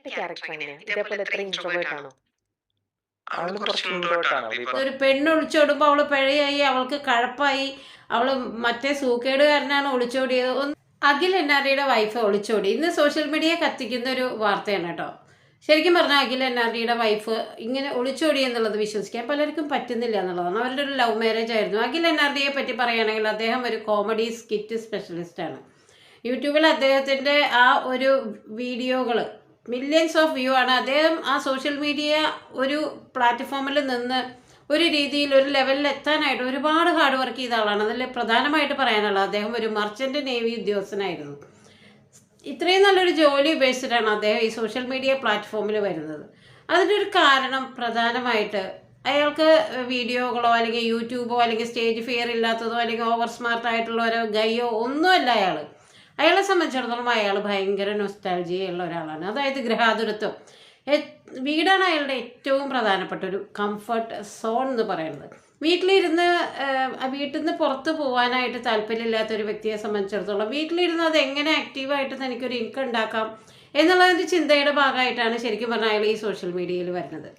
മേഘയുടെ character എങ്ങനെയാ? ഇതേപോലെ എത്ര ഇൻട്രോവേർട്ട് ആണോ? അവള് കുറച്ച് ഇൻട്രോവേർട്ടാണ്. ഒരു പെണ്ണ് ഒളിച്ചോടുമ്പോൾ അവള് പിഴയായി, അവൾക്ക് കഴപ്പായി, അവള് മറ്റേ സൂക്കേടുകാരനാണ് ഒളിച്ചോടിയത്. അഖിൽ NRDയുടെ വൈഫ് ഒളിച്ചോടി. ഇന്ന് സോഷ്യൽ മീഡിയ കത്തിക്കുന്ന ഒരു വാർത്തയാണ് കേട്ടോ. ശരിക്കും പറഞ്ഞാൽ അഖിൽ NRDയുടെ വൈഫ് ഇങ്ങനെ ഒളിച്ചോടി എന്നുള്ളത് വിശ്വസിക്കാൻ പലർക്കും പറ്റുന്നില്ല എന്നുള്ളതാണ്. അവരുടെ ഒരു ലവ് മാരേജ് ആയിരുന്നു. അഖിൽ NRDയെ പറ്റി പറയുകയാണെങ്കിൽ അദ്ദേഹം ഒരു കോമഡി സ്കിറ്റ് സ്പെഷ്യലിസ്റ്റാണ്. യൂട്യൂബിൽ അദ്ദേഹത്തിൻ്റെ ആ ഒരു വീഡിയോകൾ മില്യൺസ് ഓഫ് വ്യൂ ആണ്. അദ്ദേഹം ആ സോഷ്യൽ മീഡിയ ഒരു പ്ലാറ്റ്ഫോമിൽ നിന്ന് ഒരു രീതിയിൽ ഒരു ലെവലിൽ എത്താനായിട്ട് ഒരുപാട് ഹാർഡ് വർക്ക് ചെയ്ത ആളാണ്. അതിൽ പ്രധാനമായിട്ട് പറയാനുള്ളത് അദ്ദേഹം ഒരു മർച്ചൻ്റ് നേവി ഉദ്യോഗസ്ഥനായിരുന്നു. ഇത്രയും നല്ലൊരു ജോലി ഉപേക്ഷിച്ചിട്ടാണ് അദ്ദേഹം ഈ സോഷ്യൽ മീഡിയ പ്ലാറ്റ്ഫോമിൽ വരുന്നത്. അതിൻ്റെ ഒരു കാരണം പ്രധാനമായിട്ട് അയാൾക്ക് വീഡിയോകളോ അല്ലെങ്കിൽ യൂട്യൂബോ അല്ലെങ്കിൽ സ്റ്റേജ് ഫിയർ ഇല്ലാത്തതോ അല്ലെങ്കിൽ ഓവർ സ്മാർട്ടായിട്ടുള്ള ഓരോ ഗൈയോ ഒന്നുമല്ല അയാൾ. അയാളെ സംബന്ധിച്ചിടത്തോളം അയാൾ ഭയങ്കര നൊസ്റ്റാൾജിയുള്ള ഒരാളാണ്. അതായത് ഗൃഹാതുരത്വം വീടാണ് അയാളുടെ ഏറ്റവും പ്രധാനപ്പെട്ട ഒരു കംഫർട്ട് സോൺ എന്ന് പറയുന്നത്. വീട്ടിലിരുന്ന് വീട്ടിൽ നിന്ന് പുറത്ത് പോകാനായിട്ട് താല്പര്യമില്ലാത്തൊരു വ്യക്തിയെ സംബന്ധിച്ചിടത്തോളം വീട്ടിലിരുന്ന് അത് എങ്ങനെ ആക്റ്റീവായിട്ട് തനിക്കൊരു ഇൻകം ഉണ്ടാക്കാം എന്നുള്ളതിൻ്റെ ചിന്തയുടെ ഭാഗമായിട്ടാണ് ശരിക്കും പറഞ്ഞാൽ അയാൾ ഈ സോഷ്യൽ മീഡിയയിൽ വരുന്നത്.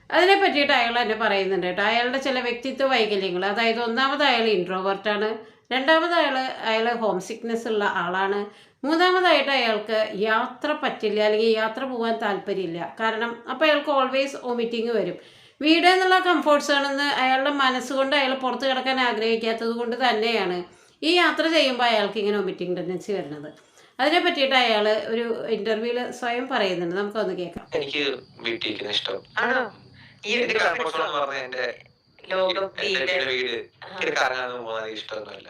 അതിനെ പറ്റിയിട്ട് അയാൾ തന്നെ പറയുന്നുണ്ട് കേട്ടോ. അയാളുടെ ചില വ്യക്തിത്വ വൈകല്യങ്ങൾ, അതായത് ഒന്നാമത് അയാൾ ഇൻട്രോവേർട്ടാണ്, രണ്ടാമത് അയാൾ ഹോം സിക്നെസ് ഉള്ള ആളാണ്, മൂന്നാമതായിട്ട് അയാൾക്ക് യാത്ര പറ്റില്ല അല്ലെങ്കിൽ യാത്ര പോകാൻ താല്പര്യമില്ല. കാരണം അപ്പോൾ അയാൾക്ക് ഓൾവേസ് വൊമിറ്റിങ് വരും. വീട് എന്നുള്ള കംഫോർട്ട് സോണെന്ന് അയാളുടെ മനസ്സുകൊണ്ട് അയാൾ പുറത്ത് കിടക്കാൻ ആഗ്രഹിക്കാത്തത് കൊണ്ട് തന്നെയാണ് ഈ യാത്ര ചെയ്യുമ്പോൾ അയാൾക്ക് ഇങ്ങനെ വൊമിറ്റിംഗ് ടെൻഡൻസി വരുന്നത്. അതിനെ പറ്റിയിട്ട് അയാൾ ഒരു ഇന്റർവ്യൂവിൽ സ്വയം പറയുന്നുണ്ട്. നമുക്കൊന്ന് കേൾക്കാം. എനിക്ക് വീട്ടിൽ ഇഷ്ടം ഈ ഒരു വീട് കറങ്ങാൻ പോകാൻ ഇഷ്ടമൊന്നുമില്ല.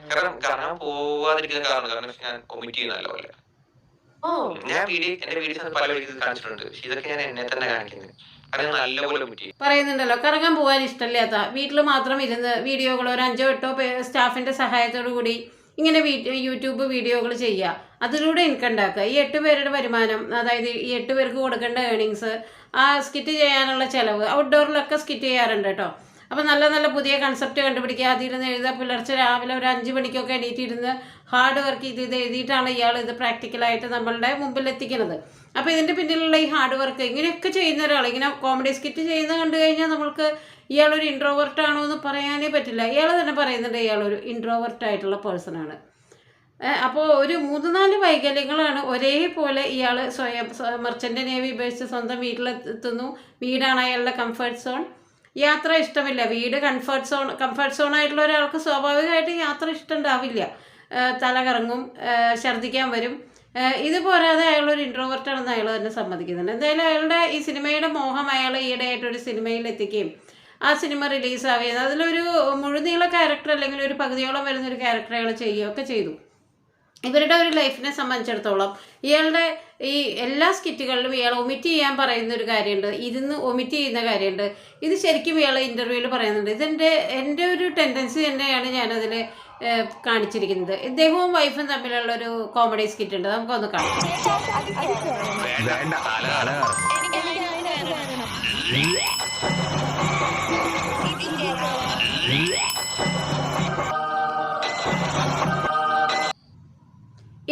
കാരണം കറങ്ങാൻ പോവാതിരിക്കുന്ന കാരണം ഞാൻ വൊമിറ്റ് ചെയ്യുന്നല്ലോ പോലെ. ഞാൻ എന്റെ വീഡിയോസ് പല വീഡിയോസ് കാണിച്ചിട്ടുണ്ട്. പക്ഷെ ഇതൊക്കെ ഞാൻ എന്നെ തന്നെ കാണിക്കുന്നത്. പറയുന്നുണ്ടല്ലോ കറങ്ങാൻ പോകാൻ ഇഷ്ടമില്ലാത്ത, വീട്ടിൽ മാത്രം ഇരുന്ന് വീഡിയോകൾ ഒരു 5-8 സ്റ്റാഫിൻ്റെ സഹായത്തോടു കൂടി ഇങ്ങനെ യൂട്യൂബ് വീഡിയോകൾ ചെയ്യുക, അതിലൂടെ ഇൻകം ഉണ്ടാക്കുക. ഈ 8 പേരുടെ വരുമാനം, അതായത് ഈ 8 പേർക്ക് കൊടുക്കേണ്ട ഏണിങ്സ്, ആ സ്കിറ്റ് ചെയ്യാനുള്ള ചിലവ്, ഔട്ട്ഡോറിലൊക്കെ സ്കിറ്റ് ചെയ്യാറുണ്ട് കേട്ടോ. അപ്പോൾ നല്ല നല്ല പുതിയ കൺസെപ്റ്റ് കണ്ടുപിടിക്കുക, അതിരുന്ന് എഴുതുക. പുലർച്ചെ രാവിലെ ഒരു 5 മണിക്കൊക്കെ എണീറ്റിരുന്ന് ഹാർഡ് വർക്ക് ചെയ്ത് ഇത് എഴുതിയിട്ടാണ് ഇയാൾ ഇത് പ്രാക്ടിക്കലായിട്ട് നമ്മളുടെ മുമ്പിൽ എത്തിക്കുന്നത്. അപ്പോൾ ഇതിൻ്റെ പിന്നിലുള്ള ഈ ഹാർഡ് വർക്ക് ഇങ്ങനെയൊക്കെ ചെയ്യുന്ന ഒരാൾ, ഇങ്ങനെ കോമഡി സ്കിറ്റ് ചെയ്യുന്ന കണ്ടു കഴിഞ്ഞാൽ നമ്മൾക്ക് ഇയാളൊരു ഇൻട്രോവേർട്ടാണോ എന്ന് പറയാനേ പറ്റില്ല. ഇയാൾ തന്നെ പറയുന്നുണ്ട് ഇയാളൊരു ഇൻട്രോവേർട്ടായിട്ടുള്ള പേഴ്സണാണ്. അപ്പോൾ ഒരു 3-4 വൈകല്യങ്ങളാണ് ഒരേപോലെ ഇയാൾ സ്വയം മർച്ചൻ്റ് നേവി ഉപയോഗിച്ച് സ്വന്തം വീട്ടിലെത്തുന്നു. വീടാണ് അയാളുടെ കംഫർട്ട് സോൺ. യാത്ര ഇഷ്ടമില്ല. വീട് കംഫർട്ട് സോണായിട്ടുള്ള ഒരാൾക്ക് സ്വാഭാവികമായിട്ട് യാത്ര ഇഷ്ടമുണ്ടാവില്ല. തല കറങ്ങും, ഛർദ്ദിക്കാൻ വരും. ഇത് പോരാതെ അയാളൊരു ഇൻട്രോവേർട്ടാണെന്ന് അയാൾ തന്നെ സമ്മതിക്കുന്നുണ്ട്. എന്തായാലും അയാളുടെ ഈ സിനിമയുടെ മോഹം അയാൾ ഈയിടെയായിട്ടൊരു സിനിമയിൽ എത്തിക്കുകയും ആ സിനിമ റിലീസാവുകയും അതിലൊരു മുഴുനീള ക്യാരക്ടർ അല്ലെങ്കിൽ ഒരു പകുതിയോളം വരുന്നൊരു ക്യാരക്ടർ അയാൾ ചെയ്യുകയൊക്കെ ചെയ്തു. ഇവരുടെ ഒരു ലൈഫിനെ സംബന്ധിച്ചിടത്തോളം ഇയാളുടെ ഈ എല്ലാ സ്കിറ്റുകളിലും ഇയാൾ ഒമിറ്റ് ചെയ്യാൻ പറയുന്ന ഒരു കാര്യമുണ്ട്, ഇരുന്ന് ഒമിറ്റ് ചെയ്യുന്ന കാര്യമുണ്ട്. ഇത് ശരിക്കും ഇയാൾ ഇൻ്റർവ്യൂവിൽ പറയുന്നുണ്ട്. എൻ്റെ ഒരു ടെൻഡൻസി തന്നെയാണ് ഞാനതിൽ കാണിച്ചിരിക്കുന്നത്. ഇദ്ദേഹവും വൈഫും തമ്മിലുള്ളൊരു കോമഡി സ്കിറ്റ് ഉണ്ട്, നമുക്കൊന്ന് കാണാം.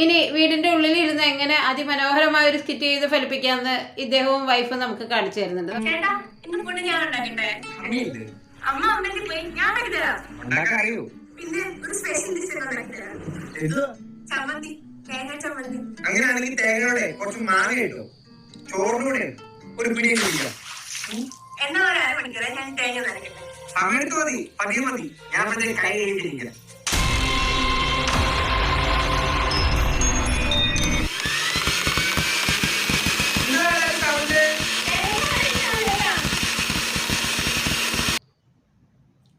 ഇനി വീടിൻ്റെ ഉള്ളിലിരുന്ന് എങ്ങനെ അതിമനോഹരമായ ഒരു സ്കിറ്റ് ചെയ്ത് ഫലിപ്പിക്കാമെന്ന് ഇദ്ദേഹവും വൈഫും നമുക്ക് കാണിച്ചു തരുന്നുണ്ട്. അങ്ങനെയാണെങ്കിൽ തേങ്ങയോടെ കുറച്ച് മാങ്ങ കിട്ടും, ചോറിനൂടെ ഒരു പിടിയും കുടിക്കാം. സമയത്ത് മതി, പതിയെ മതി. ഞാൻ കൈ കഴിഞ്ഞിരിക്കാം.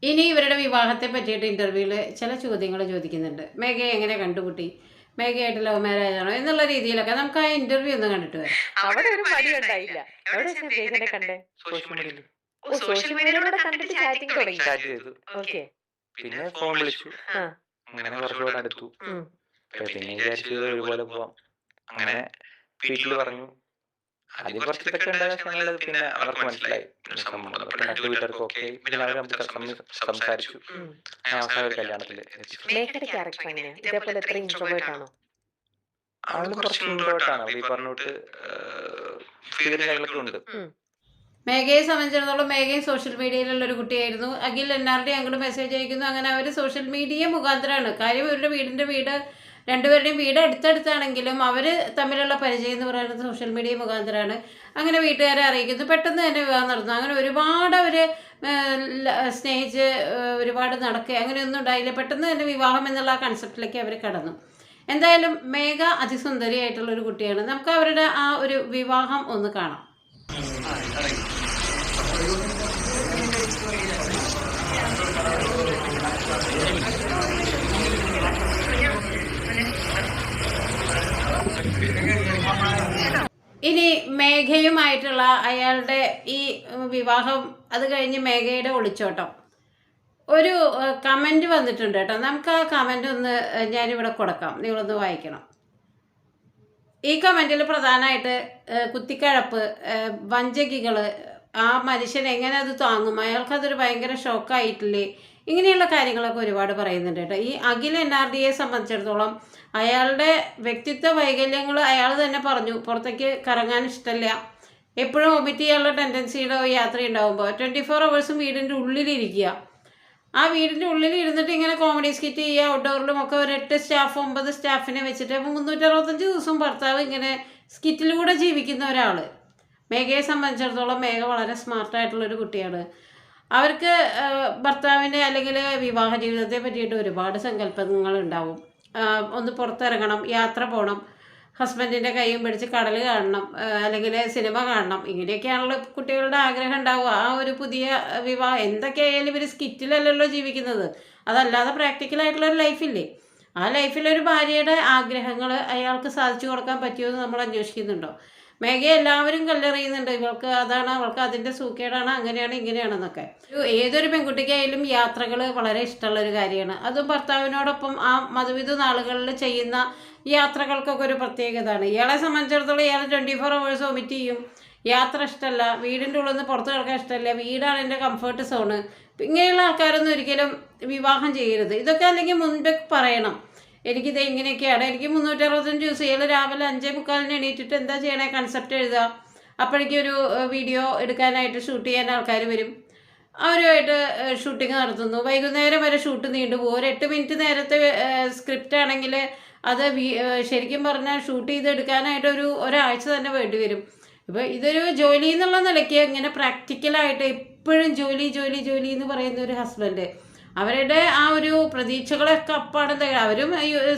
ഇനി ഇവരുടെ വിവാഹത്തെ പറ്റിയിട്ട് ഇന്റർവ്യൂവിൽ ചില ചോദ്യങ്ങൾ ചോദിക്കുന്നുണ്ട്. മേഘയെ എങ്ങനെ കണ്ടുമുട്ടി, മേഘയായിട്ട് ലവ് മാരേജ് ആണോ എന്നുള്ള രീതിയിലൊക്കെ നമുക്ക് ആ ഇന്റർവ്യൂ ഒന്ന് കണ്ടിട്ട് വരാം. അവിടെ ഒരു മടി ഉണ്ടായില്ല. എവിടെ കണ്ടേ? സോഷ്യൽ മീഡിയയിലൂടെ കണ്ടിട്ട് ചാറ്റിംഗ് തുടങ്ങി. ഓക്കെ. പിന്നെ ഫോൺ വിളിച്ചു, അങ്ങനെ കുറച്ചുകൂടെ അടുത്തു. പിന്നെ വിചാരിച്ചു ഒരുപോലെ പോവാം. അങ്ങനെ വീട്ടിൽ പറഞ്ഞു. ആദ്യം കുറച്ച് തെറ്റുണ്ടായ പിന്നെ അവർക്ക് മനസ്സിലായി രണ്ട് വീട്ടുകാർക്കും ഓക്കെ. പിന്നെ സംസാരിച്ചു. അവസാന കല്യാണത്തില് മേഘയുടെ ക്യാരക്ടർ എങ്ങനെയാ? ഇതേപോലെ എത്ര ഇൻട്രോവേർട്ട് ആണോ? അവള് കുറച്ച് ഇൻട്രോവേർട്ടാണ്. ഈ പറഞ്ഞോട്ട് അഫയറും കാര്യങ്ങളൊക്കെ ഉണ്ട്. മേഘയെ സംബന്ധിച്ചിടത്തോളം മേഘയും സോഷ്യൽ മീഡിയയിലുള്ള ഒരു കുട്ടിയായിരുന്നു. അഖിൽ NRD അങ്ങോട്ട് മെസ്സേജ് അയക്കുന്നു. അങ്ങനെ അവർ സോഷ്യൽ മീഡിയ മുഖാന്തരമാണ്. കാര്യം ഇവരുടെ വീട് രണ്ടുപേരുടെയും വീട് അടുത്തടുത്താണെങ്കിലും അവർ തമ്മിലുള്ള പരിചയം എന്ന് പറയുന്നത് സോഷ്യൽ മീഡിയ മുഖാന്തരമാണ്. അങ്ങനെ വീട്ടുകാരെ അറിയിക്കുന്നു. പെട്ടെന്ന് തന്നെ വിവാഹം നടന്നു. അങ്ങനെ ഒരുപാട് അവർ സ്നേഹിച്ച് ഒരുപാട് നടക്കുക അങ്ങനെയൊന്നും ഉണ്ടായില്ല. പെട്ടെന്ന് തന്നെ വിവാഹം എന്നുള്ള ആ കൺസെപ്റ്റിലേക്ക് അവർ കടന്നു. എന്തായാലും മേഘ അതിസുന്ദരിയായിട്ടുള്ളൊരു കുട്ടിയാണ്. നമുക്ക് അവരുടെ ആ ഒരു വിവാഹം ഒന്ന് കാണാം. ഇനി മേഘയുമായിട്ടുള്ള അയാളുടെ ഈ വിവാഹം അത് കഴിഞ്ഞ് മേഘയുടെ ഒളിച്ചോട്ടം ഒരു കമൻറ്റ് വന്നിട്ടുണ്ട് കേട്ടോ. നമുക്ക് ആ കമൻറ്റ് ഒന്ന് ഞാനിവിടെ കൊടുക്കാം, നിങ്ങളൊന്ന് വായിക്കണം. ഈ കമൻറ്റിൽ പ്രധാനമായിട്ട് കുത്തിക്കഴപ്പ്, വഞ്ചകികൾ, ആ മനുഷ്യൻ എങ്ങനെ അത് താങ്ങും, അയാൾക്കതൊരു ഭയങ്കര ഷോക്കായിട്ടില്ലേ, ഇങ്ങനെയുള്ള കാര്യങ്ങളൊക്കെ ഒരുപാട് പറയുന്നുണ്ട് കേട്ടോ. ഈ അഖിൽ NRDയെ സംബന്ധിച്ചിടത്തോളം അയാളുടെ വ്യക്തിത്വ വൈകല്യങ്ങൾ അയാൾ തന്നെ പറഞ്ഞു. പുറത്തേക്ക് കറങ്ങാൻ ഇഷ്ടമല്ല, എപ്പോഴും വൊമിറ്റ് ചെയ്യാനുള്ള ടെൻഡൻസിയുടെ യാത്ര ഉണ്ടാകുമ്പോൾ 24 hours വീടിൻ്റെ ഉള്ളിലിരിക്കുക. ആ വീടിൻ്റെ ഉള്ളിൽ ഇരുന്നിട്ട് ഇങ്ങനെ കോമഡി സ്കിറ്റ് ചെയ്യുക. ഔട്ട്ഡോറിലും ഒക്കെ ഒരു 8 സ്റ്റാഫ് 9 സ്റ്റാഫിനെ വെച്ചിട്ട് 365 ദിവസവും ഭർത്താവ് ഇങ്ങനെ സ്കിറ്റിലൂടെ ജീവിക്കുന്ന ഒരാൾ. മേഘയെ സംബന്ധിച്ചിടത്തോളം മേഘ വളരെ സ്മാർട്ടായിട്ടുള്ളൊരു കുട്ടിയാണ്. അവർക്ക് ഭർത്താവിൻ്റെ അല്ലെങ്കിൽ വിവാഹ ജീവിതത്തെ പറ്റിയിട്ട് ഒരുപാട് സങ്കല്പങ്ങൾ ഉണ്ടാവും. ഒന്ന് പുറത്തിറങ്ങണം, യാത്ര പോകണം, ഹസ്ബൻഡിൻ്റെ കൈയും പിടിച്ച് കടൽ കാണണം, അല്ലെങ്കിൽ സിനിമ കാണണം, ഇങ്ങനെയൊക്കെയാണല്ലോ കുട്ടികളുടെ ആഗ്രഹം ഉണ്ടാവുക. ആ ഒരു പുതിയ വിവാഹം എന്തൊക്കെയായാലും ഇവർ സ്കിറ്റിലല്ലല്ലോ ജീവിക്കുന്നത്, അതല്ലാതെ പ്രാക്ടിക്കലായിട്ടുള്ളൊരു ലൈഫില്ലേ. ആ ലൈഫിലൊരു ഭാര്യയുടെ ആഗ്രഹങ്ങൾ അയാൾക്ക് സാധിച്ചു കൊടുക്കാൻ പറ്റുമെന്ന് നമ്മൾ അന്വേഷിക്കുന്നുണ്ടോ? മേഘയെ എല്ലാവരും കല്ലെറിയുന്നുണ്ട്. ഇവൾക്ക് അതാണ്, അവൾക്ക് അതിൻ്റെ സൂക്കേടാണ്, അങ്ങനെയാണ് ഇങ്ങനെയാണെന്നൊക്കെ. ഏതൊരു പെൺകുട്ടിക്കായാലും യാത്രകൾ വളരെ ഇഷ്ടമുള്ളൊരു കാര്യമാണ്. അതും ഭർത്താവിനോടൊപ്പം ആ മധുവിധു നാളുകളിൽ ചെയ്യുന്ന യാത്രകൾക്കൊക്കെ ഒരു പ്രത്യേകതയാണ്. ഇയാളെ സംബന്ധിച്ചിടത്തോളം ഇയാൾ 24 hours വൊമിറ്റ് ചെയ്യും. യാത്ര ഇഷ്ടമല്ല, വീടിൻ്റെ ഉള്ളിൽ നിന്ന് പുറത്ത് കിടക്കാൻ ഇഷ്ടമല്ല, വീടാണ് എൻ്റെ കംഫർട്ട് സോണ്. ഇങ്ങനെയുള്ള ആൾക്കാരൊന്നും ഒരിക്കലും വിവാഹം ചെയ്യരുത്. ഇതൊക്കെ അല്ലെങ്കിൽ മുൻപേ പറയണം. എനിക്കിത് എങ്ങനെയൊക്കെയാണ്, എനിക്ക് 365 ദിവസം ഇയാൾ രാവിലെ 5:45 എണീറ്റിട്ട് എന്താ ചെയ്യണേ, കൺസെപ്റ്റ് എഴുതുക. അപ്പോഴേക്കൊരു വീഡിയോ എടുക്കാനായിട്ട് ഷൂട്ട് ചെയ്യാൻ ആൾക്കാർ വരും. അവരുമായിട്ട് ഷൂട്ടിങ് നടത്തുന്നു. വൈകുന്നേരം വരെ ഷൂട്ട് നീണ്ടുപോകും. ഒരു 8 മിനിറ്റ് നേരത്തെ സ്ക്രിപ്റ്റ് ആണെങ്കിൽ അത് ശരിക്കും പറഞ്ഞാൽ ഷൂട്ട് ചെയ്തെടുക്കാനായിട്ട് ഒരാഴ്ച തന്നെ വേണ്ടി വരും. ഇപ്പോൾ ഇതൊരു ജോലി എന്നുള്ള നിലയ്ക്ക് ഇങ്ങനെ പ്രാക്ടിക്കലായിട്ട് എപ്പോഴും ജോലി ജോലി ജോലി എന്ന് പറയുന്ന ഒരു ഹസ്ബൻഡ്, അവരുടെ ആ ഒരു പ്രതീക്ഷകളൊക്കെ അപ്പാടെ അവരും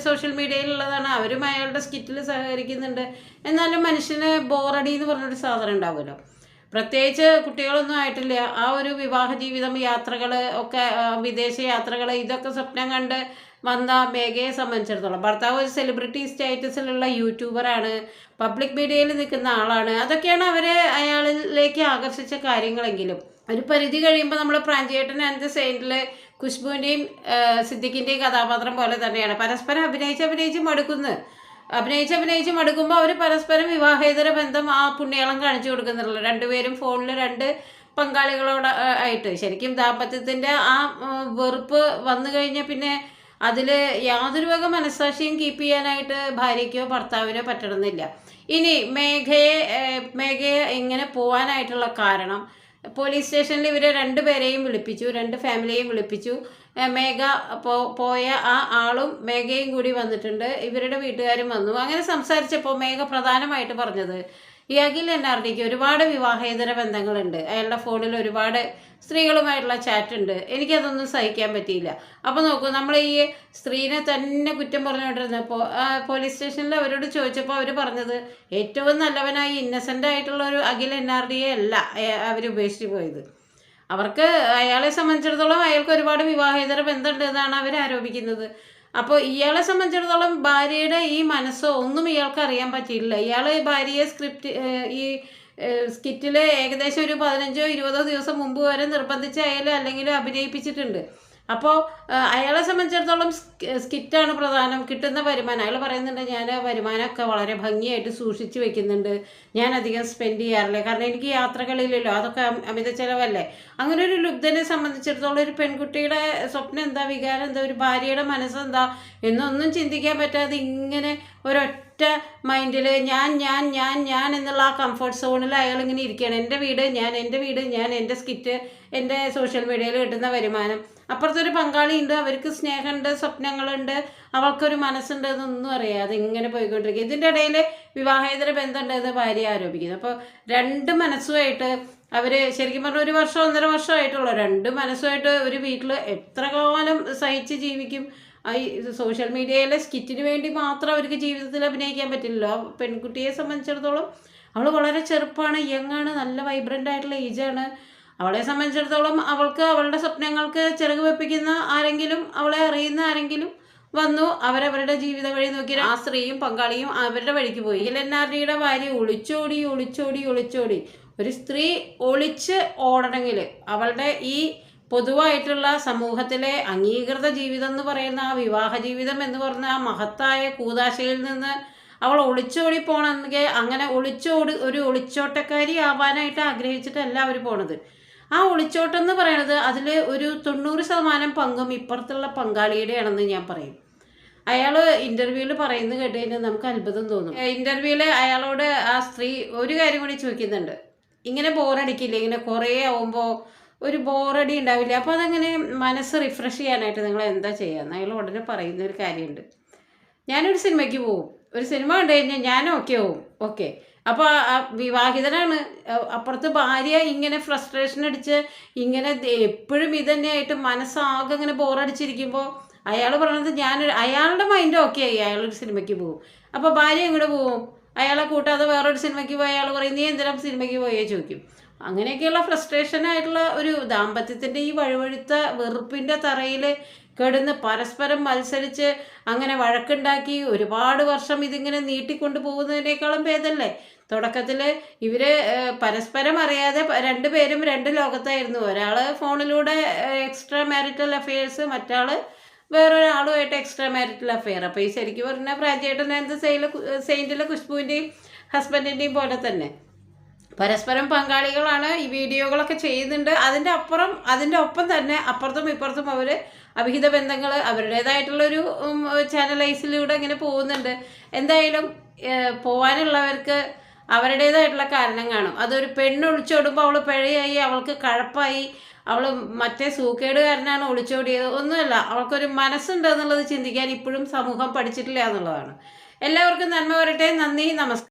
സോഷ്യൽ മീഡിയയിലുള്ളതാണ്, അവരും അയാളുടെ സ്കിറ്റിൽ സഹകരിക്കുന്നുണ്ട്. എന്നാലും മനുഷ്യന് ബോറടി എന്ന് പറഞ്ഞൊരു സാധനം ഉണ്ടാവുമല്ലോ. പ്രത്യേകിച്ച് കുട്ടികളൊന്നും ആയിട്ടില്ല. ആ ഒരു വിവാഹ ജീവിതം, യാത്രകൾ ഒക്കെ, വിദേശ യാത്രകൾ, ഇതൊക്കെ സ്വപ്നം കണ്ട് വന്ന മേഘയെ സംബന്ധിച്ചിടത്തോളം ഭർത്താവ് ഒരു സെലിബ്രിറ്റി സ്റ്റാറ്റസിലുള്ള യൂട്യൂബറാണ്, പബ്ലിക് മീഡിയയിൽ നിൽക്കുന്ന ആളാണ്. അതൊക്കെയാണ് അവരെ അയാളിലേക്ക് ആകർഷിച്ച കാര്യങ്ങളെങ്കിലും ഒരു പരിധി കഴിയുമ്പോൾ നമ്മൾ പ്രാഞ്ചേട്ടൻ ആൻഡ് ദ സെയിൻറ്റിൽ ഖുശ്ബുവിൻ്റെയും സിദ്ദിഖിൻ്റെയും കഥാപാത്രം പോലെ തന്നെയാണ്. പരസ്പരം അഭിനയിച്ച് മടുക്കുമ്പോൾ അവർ പരസ്പരം വിവാഹേതര ബന്ധം ആ പുണ്യാളം കാണിച്ചു കൊടുക്കുന്നുള്ളൂ. രണ്ടുപേരും ഫോണിൽ 2 പങ്കാളികളോട് ആയിട്ട്. ശരിക്കും ദാമ്പത്യത്തിൻ്റെ ആ വെറുപ്പ് വന്നു കഴിഞ്ഞാൽ പിന്നെ അതിൽ യാതൊരു വക മനസ്സാക്ഷിയും കീപ്പ് ചെയ്യാനായിട്ട് ഭാര്യയ്ക്കോ ഭർത്താവിനോ പറ്റണമെന്നില്ല. ഇനി മേഘയെ എങ്ങനെ പോകാനായിട്ടുള്ള കാരണം, പോലീസ് സ്റ്റേഷനിൽ ഇവരെ 2 പേരെയും വിളിപ്പിച്ചു, 2 ഫാമിലിയെയും വിളിപ്പിച്ചു. മേഘ പോയ ആ ആളും മേഘയും കൂടി വന്നിട്ടുണ്ട്, ഇവരുടെ വീട്ടുകാരും വന്നു. അങ്ങനെ സംസാരിച്ചപ്പോൾ മേഘ പ്രധാനമായിട്ട് പറഞ്ഞത് ഈ അഖിൽ NRDക്ക് ഒരുപാട് വിവാഹേതര ബന്ധങ്ങളുണ്ട്, അയാളുടെ ഫോണിൽ ഒരുപാട് സ്ത്രീകളുമായിട്ടുള്ള ചാറ്റ് ഉണ്ട്, എനിക്കതൊന്നും സഹിക്കാൻ പറ്റിയില്ല. അപ്പോൾ നോക്കൂ, നമ്മൾ ഈ സ്ത്രീനെ തന്നെ കുറ്റം പറഞ്ഞുകൊണ്ടിരുന്നപ്പോൾ പോലീസ് സ്റ്റേഷനിൽ അവരോട് ചോദിച്ചപ്പോൾ അവർ പറഞ്ഞത് ഏറ്റവും നല്ലവനായി ഇന്നസെൻ്റ് ആയിട്ടുള്ള ഒരു അഖിൽ NRDയെ അല്ല അവർ ഉപേക്ഷിച്ച് പോയത്. അവർക്ക് അയാളെ സംബന്ധിച്ചിടത്തോളം അയാൾക്ക് ഒരുപാട് വിവാഹേതര ബന്ധമുണ്ട് എന്നാണ് അവർ ആരോപിക്കുന്നത്. അപ്പോൾ ഇയാളെ സംബന്ധിച്ചിടത്തോളം ഭാര്യയുടെ ഈ മനസ്സോ ഒന്നും ഇയാൾക്ക് അറിയാൻ പറ്റിയില്ല. ഇയാൾ ഭാര്യയെ സ്കിറ്റിൽ ഏകദേശം ഒരു 15-20 ദിവസം മുമ്പ് വരെ നിർബന്ധിച്ചായാലും അല്ലെങ്കിൽ അഭിനയിപ്പിച്ചിട്ടുണ്ട്. അപ്പോൾ അയാളെ സംബന്ധിച്ചിടത്തോളം സ്കിറ്റാണ് പ്രധാനം, കിട്ടുന്ന വരുമാനം. അയാൾ പറയുന്നുണ്ട്, ഞാൻ വരുമാനമൊക്കെ വളരെ ഭംഗിയായിട്ട് സൂക്ഷിച്ച് വെക്കുന്നുണ്ട്, ഞാൻ അധികം സ്പെൻഡ് ചെയ്യാറില്ല, കാരണം എനിക്ക് യാത്രകളില്ലല്ലോ, അതൊക്കെ അമിത ചിലവല്ലേ. അങ്ങനെ ഒരു ലുബ്ധനെ സംബന്ധിച്ചിടത്തോളം ഒരു പെൺകുട്ടിയുടെ സ്വപ്നം എന്താ, വികാരം എന്താ, ഒരു ഭാര്യയുടെ മനസ്സെന്താ എന്നൊന്നും ചിന്തിക്കാൻ പറ്റാതെ ഇങ്ങനെ ഒരൊറ്റ ഒരൊറ്റ മൈൻഡിൽ ഞാൻ എന്നുള്ള ആ കംഫർട്ട് സോണിൽ അയാൾ ഇങ്ങനെ ഇരിക്കുകയാണ്. എൻ്റെ വീട് ഞാൻ എൻ്റെ സ്കിറ്റ്, എൻ്റെ സോഷ്യൽ മീഡിയയിൽ കിട്ടുന്ന വരുമാനം. അപ്പുറത്തൊരു പങ്കാളിയുണ്ട്, അവർക്ക് സ്നേഹമുണ്ട്, സ്വപ്നങ്ങളുണ്ട്, അവൾക്കൊരു മനസ്സുണ്ട് എന്നൊന്നും അറിയാതെ ഇങ്ങനെ പോയിക്കൊണ്ടിരിക്കുക. ഇതിൻ്റെ ഇടയിൽ വിവാഹേതര ബന്ധമുണ്ടെന്ന് ഭാര്യ ആരോപിക്കുന്നു. അപ്പോൾ രണ്ട് മനസ്സുമായിട്ട് അവർ ശരിക്കും പറഞ്ഞാൽ 1 വർഷം 1.5 വർഷമായിട്ടുള്ളൂ. രണ്ട് മനസ്സുമായിട്ട് ഒരു വീട്ടിൽ എത്ര കാലം സഹിച്ച് ജീവിക്കും? ഈ സോഷ്യൽ മീഡിയയിലെ സ്കിറ്റിന് വേണ്ടി മാത്രം അവർക്ക് ജീവിതത്തിൽ അഭിനയിക്കാൻ പറ്റില്ലല്ലോ. പെൺകുട്ടിയെ സംബന്ധിച്ചിടത്തോളം അവൾ വളരെ ചെറുപ്പമാണ്, യങ്ങാണ്, നല്ല വൈബ്രൻ്റ് ആയിട്ടുള്ള ഏജാണ്. അവളെ സംബന്ധിച്ചിടത്തോളം അവൾക്ക് അവളുടെ സ്വപ്നങ്ങൾക്ക് ചിറക് വെപ്പിക്കുന്ന ആരെങ്കിലും, അവളെ അറിയുന്ന ആരെങ്കിലും വന്നു, അവരവരുടെ ജീവിത വഴി നോക്കി ആ സ്ത്രീയും പങ്കാളിയും അവരുടെ വഴിക്ക് പോയി. NRDയുടെ ഭാര്യ ഒളിച്ചോടി. ഒരു സ്ത്രീ ഒളിച്ച് ഓടണമെങ്കിൽ അവളുടെ ഈ പൊതുവായിട്ടുള്ള സമൂഹത്തിലെ അംഗീകൃത ജീവിതം എന്ന് പറയുന്ന ആ വിവാഹ ജീവിതം എന്ന് പറഞ്ഞ ആ മഹത്തായ കൂതാശയിൽ നിന്ന് അവൾ ഒളിച്ചോടി പോകണമെങ്കിൽ അങ്ങനെ ഒരു ഒളിച്ചോട്ടക്കാരി ആവാനായിട്ട് ആഗ്രഹിച്ചിട്ടല്ല അവർ പോണത്. ആ ഒളിച്ചോട്ടം എന്ന് പറയുന്നത് അതിൽ ഒരു 90% പങ്കും ഇപ്പുറത്തുള്ള പങ്കാളിയുടെയാണെന്ന് ഞാൻ പറയും. അയാൾ ഇൻ്റർവ്യൂവിൽ പറയുന്നത് കേട്ട് കഴിഞ്ഞാൽ നമുക്ക് അത്ഭുതം തോന്നും. ഇൻ്റർവ്യൂവിൽ അയാളോട് ആ സ്ത്രീ ഒരു കാര്യം കൂടി ചോദിക്കുന്നുണ്ട്, ഇങ്ങനെ ബോറടിക്കില്ലേ, ഇങ്ങനെ കുറേ ആവുമ്പോൾ ഒരു ബോറടി ഉണ്ടാവില്ല, അപ്പോൾ അതങ്ങനെ മനസ്സ് റിഫ്രഷ് ചെയ്യാനായിട്ട് നിങ്ങൾ എന്താ ചെയ്യാന്ന് അയാൾ ഉടനെ പറയുന്ന ഒരു കാര്യമുണ്ട്. ഞാനൊരു സിനിമയ്ക്ക് പോവും, ഒരു സിനിമ കണ്ടു കഴിഞ്ഞാൽ ഞാൻ ഓക്കെ. അപ്പോൾ വിവാഹിതനാണ്, അപ്പുറത്ത് ഭാര്യ ഇങ്ങനെ ഫ്രസ്ട്രേഷൻ അടിച്ച് ഇങ്ങനെ എപ്പോഴും ഇതന്നെയായിട്ട് മനസ്സാകെ ഇങ്ങനെ ബോറടിച്ചിരിക്കുമ്പോൾ അയാൾ പറയണത് അയാളുടെ മൈൻഡ് ഓക്കെ ആയി, അയാളൊരു സിനിമയ്ക്ക് പോകും. അപ്പോൾ ഭാര്യ എങ്ങോട്ട് പോവും? അയാളെ കൂട്ടാതെ വേറൊരു സിനിമയ്ക്ക് പോയി അയാൾ പറയും നീ എന്തിനാ സിനിമയ്ക്ക് പോയേ ചോദിക്കും. അങ്ങനെയൊക്കെയുള്ള ഫ്രസ്ട്രേഷനായിട്ടുള്ള ഒരു ദാമ്പത്യത്തിൻ്റെ ഈ വഴുവഴുത്ത വെറുപ്പിൻ്റെ തറയിൽ കിടന്ന് പരസ്പരം മത്സരിച്ച് അങ്ങനെ വഴക്കുണ്ടാക്കി ഒരുപാട് വർഷം ഇതിങ്ങനെ നീട്ടിക്കൊണ്ട് പോകുന്നതിനേക്കാളും ഭേദമല്ലേ തുടക്കത്തിൽ ഇവർ പരസ്പരം അറിയാതെ രണ്ടുപേരും 2 ലോകത്തായിരുന്നു. ഒരാൾ ഫോണിലൂടെ എക്സ്ട്രാ മാരിറ്റൽ അഫെയർസ്, മറ്റാൾ വേറൊരാളുമായിട്ട് എക്സ്ട്രാ മാരിറ്റൽ അഫെയർ. അപ്പോൾ ഈ ശരിക്കും പറഞ്ഞാൽ പ്രാചേട്ടൻ ആൻഡ് സെയിൻറ്റിലെ ഖുശ്ബുവിൻ്റെയും ഹസ്ബൻഡിൻ്റെയും പോലെ തന്നെ പരസ്പരം പങ്കാളികളാണ്, ഈ വീഡിയോകളൊക്കെ ചെയ്യുന്നുണ്ട്. അതിൻ്റെ ഒപ്പം തന്നെ അപ്പുറത്തും ഇപ്പുറത്തും അവർ അവിഹിത ബന്ധങ്ങൾ അവരുടേതായിട്ടുള്ളൊരു ചാനലൈസിലൂടെ ഇങ്ങനെ പോകുന്നുണ്ട്. എന്തായാലും പോകാനുള്ളവർക്ക് അവരുടേതായിട്ടുള്ള കാരണം കാണും. അതൊരു പെണ്ണൊളിച്ചോടുമ്പോൾ അവൾ പിഴയായി, അവൾക്ക് കഴപ്പായി, അവൾ മറ്റേ സൂക്കേടുകാരനാണ് ഒളിച്ചോടിയത്, ഒന്നുമല്ല, അവൾക്കൊരു മനസ്സുണ്ട് എന്നുള്ളത് ചിന്തിക്കാൻ ഇപ്പോഴും സമൂഹം പഠിച്ചിട്ടില്ല എന്നുള്ളതാണ്. എല്ലാവർക്കും നന്മ വരട്ടെ. നന്ദി, നമസ്കാരം.